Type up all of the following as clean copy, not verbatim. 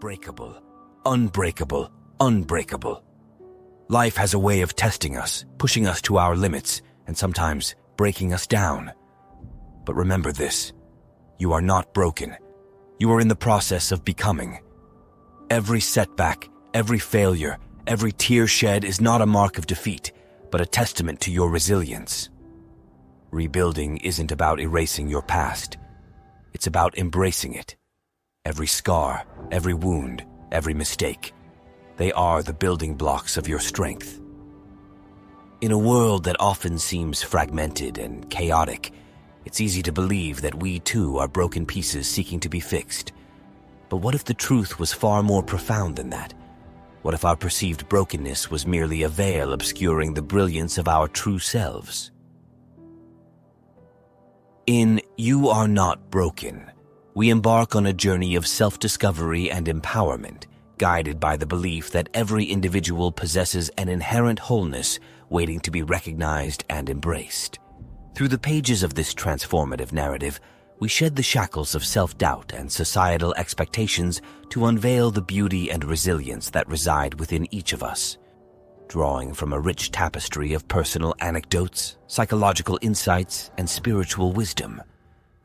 breakable, unbreakable, unbreakable. Life has a way of testing us, pushing us to our limits, and sometimes breaking us down. But remember this, you are not broken. You are in the process of becoming. Every setback, every failure, every tear shed is not a mark of defeat, but a testament to your resilience. Rebuilding isn't about erasing your past. It's about embracing it. Every scar, every wound, every mistake, they are the building blocks of your strength. In a world that often seems fragmented and chaotic, it's easy to believe that we too are broken pieces seeking to be fixed. But what if the truth was far more profound than that? What if our perceived brokenness was merely a veil obscuring the brilliance of our true selves? In You Are Not Broken, we embark on a journey of self-discovery and empowerment, guided by the belief that every individual possesses an inherent wholeness waiting to be recognized and embraced. Through the pages of this transformative narrative, we shed the shackles of self-doubt and societal expectations to unveil the beauty and resilience that reside within each of us. Drawing from a rich tapestry of personal anecdotes, psychological insights, and spiritual wisdom,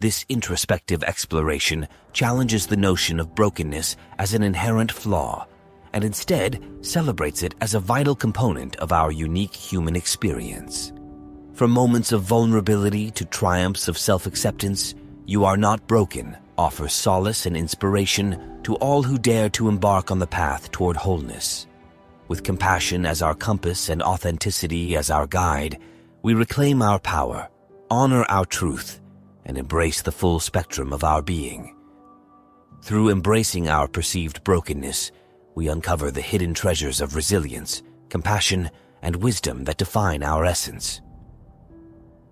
this introspective exploration challenges the notion of brokenness as an inherent flaw, and instead celebrates it as a vital component of our unique human experience. From moments of vulnerability to triumphs of self-acceptance, You Are Not Broken offers solace and inspiration to all who dare to embark on the path toward wholeness. With compassion as our compass and authenticity as our guide, we reclaim our power, honor our truth, and embrace the full spectrum of our being. Through embracing our perceived brokenness, we uncover the hidden treasures of resilience, compassion, and wisdom that define our essence.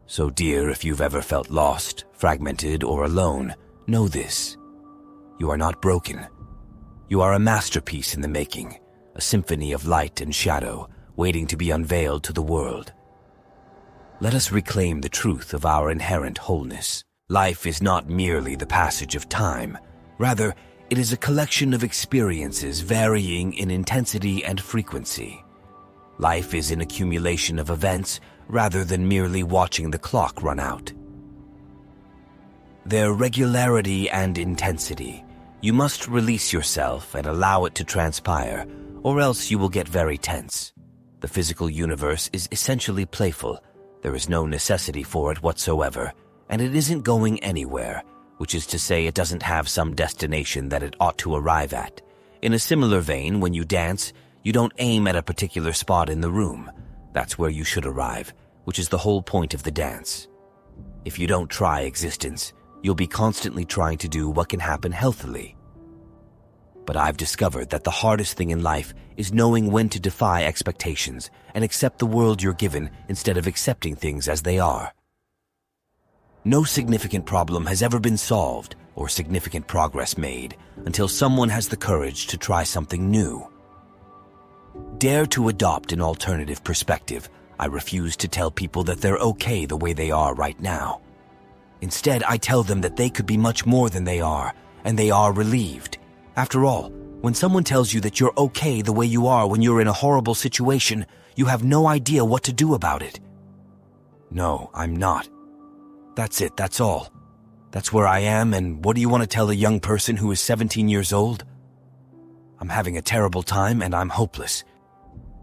So dear, if you've ever felt lost, fragmented, or alone, know this. You are not broken. You are a masterpiece in the making, a symphony of light and shadow waiting to be unveiled to the world. Let us reclaim the truth of our inherent wholeness. Life is not merely the passage of time. Rather, it is a collection of experiences varying in intensity and frequency. Life is an accumulation of events rather than merely watching the clock run out. Their regularity and intensity. You must release yourself and allow it to transpire, or else you will get very tense. The physical universe is essentially playful. There is no necessity for it whatsoever, and it isn't going anywhere, which is to say it doesn't have some destination that it ought to arrive at. In a similar vein, when you dance, you don't aim at a particular spot in the room. That's where you should arrive, which is the whole point of the dance. If you don't try existence, you'll be constantly trying to do what can happen healthily. But I've discovered that the hardest thing in life is knowing when to defy expectations and accept the world you're given instead of accepting things as they are. No significant problem has ever been solved or significant progress made until someone has the courage to try something new. Dare to adopt an alternative perspective. I refuse to tell people that they're okay the way they are right now. Instead, I tell them that they could be much more than they are, and they are relieved. After all, when someone tells you that you're okay the way you are when you're in a horrible situation, you have no idea what to do about it. No, I'm not. That's it, that's all. That's where I am, and what do you want to tell a young person who is 17 years old? I'm having a terrible time and I'm hopeless.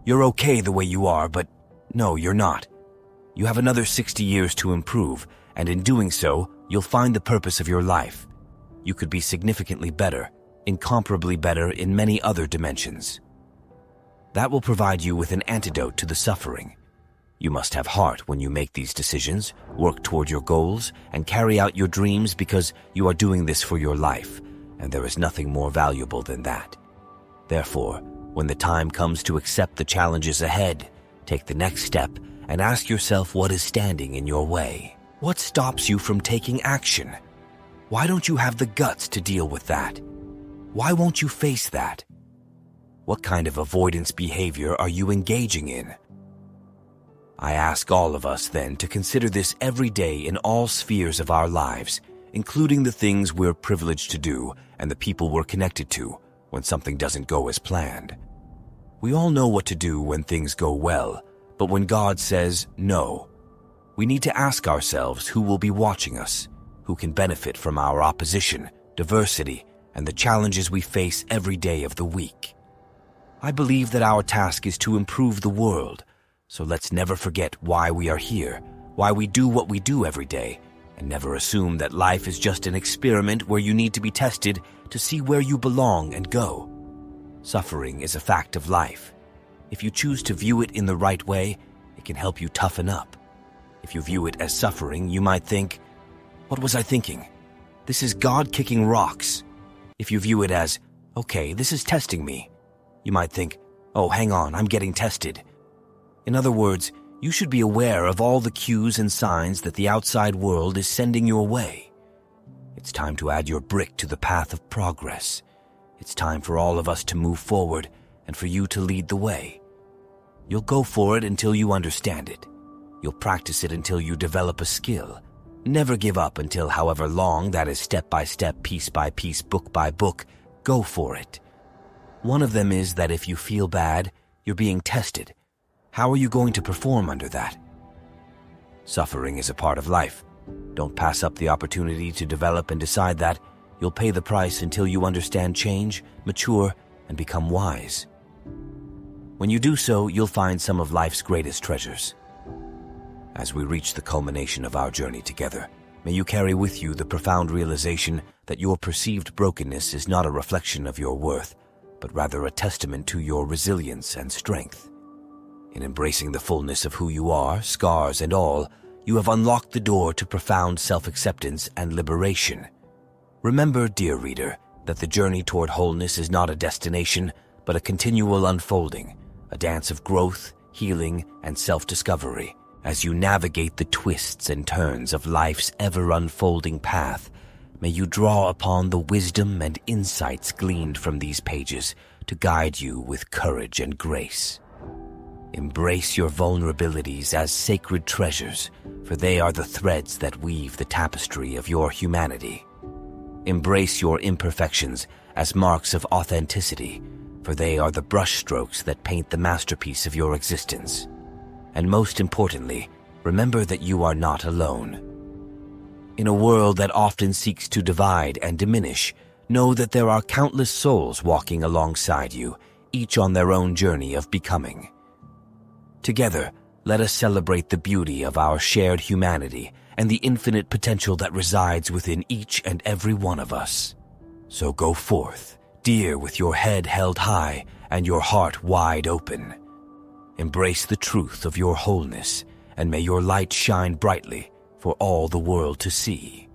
You're okay the way you are, but no, you're not. You have another 60 years to improve, and in doing so, you'll find the purpose of your life. You could be significantly better, incomparably better in many other dimensions. That will provide you with an antidote to the suffering. You must have heart when you make these decisions, work toward your goals, and carry out your dreams because you are doing this for your life, and there is nothing more valuable than that. Therefore, when the time comes to accept the challenges ahead, take the next step and ask yourself what is standing in your way. What stops you from taking action? Why don't you have the guts to deal with that? Why won't you face that? What kind of avoidance behavior are you engaging in? I ask all of us then to consider this every day in all spheres of our lives, including the things we're privileged to do and the people we're connected to, when something doesn't go as planned. We all know what to do when things go well, but when God says no, we need to ask ourselves who will be watching us, who can benefit from our opposition, diversity, and the challenges we face every day of the week. I believe that our task is to improve the world, so let's never forget why we are here, why we do what we do every day, and never assume that life is just an experiment where you need to be tested to see where you belong and go. Suffering is a fact of life. If you choose to view it in the right way, it can help you toughen up. If you view it as suffering, you might think, "What was I thinking? This is God kicking rocks." If you view it as, "Okay, this is testing me," you might think, "Oh, hang on, I'm getting tested." In other words, you should be aware of all the cues and signs that the outside world is sending your way. It's time to add your brick to the path of progress. It's time for all of us to move forward and for you to lead the way. You'll go for it until you understand it. You'll practice it until you develop a skill. Never give up until however long that is, step by step, piece by piece, book by book. Go for it. One of them is that if you feel bad, you're being tested. How are you going to perform under that? Suffering is a part of life. Don't pass up the opportunity to develop and decide that. You'll pay the price until you understand change, mature, and become wise. When you do so, you'll find some of life's greatest treasures. As we reach the culmination of our journey together, may you carry with you the profound realization that your perceived brokenness is not a reflection of your worth, but rather a testament to your resilience and strength. In embracing the fullness of who you are, scars and all, you have unlocked the door to profound self-acceptance and liberation. Remember, dear reader, that the journey toward wholeness is not a destination, but a continual unfolding, a dance of growth, healing, and self-discovery. As you navigate the twists and turns of life's ever-unfolding path, may you draw upon the wisdom and insights gleaned from these pages to guide you with courage and grace. Embrace your vulnerabilities as sacred treasures, for they are the threads that weave the tapestry of your humanity. Embrace your imperfections as marks of authenticity, for they are the brushstrokes that paint the masterpiece of your existence. And most importantly, remember that you are not alone. In a world that often seeks to divide and diminish, know that there are countless souls walking alongside you, each on their own journey of becoming. Together, let us celebrate the beauty of our shared humanity and the infinite potential that resides within each and every one of us. So go forth, dear, with your head held high and your heart wide open. Embrace the truth of your wholeness, and may your light shine brightly for all the world to see.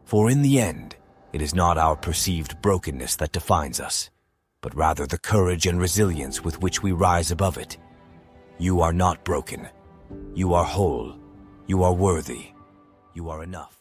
For in the end, it is not our perceived brokenness that defines us, but rather the courage and resilience with which we rise above it. You are not broken. You are whole. You are worthy. You are enough.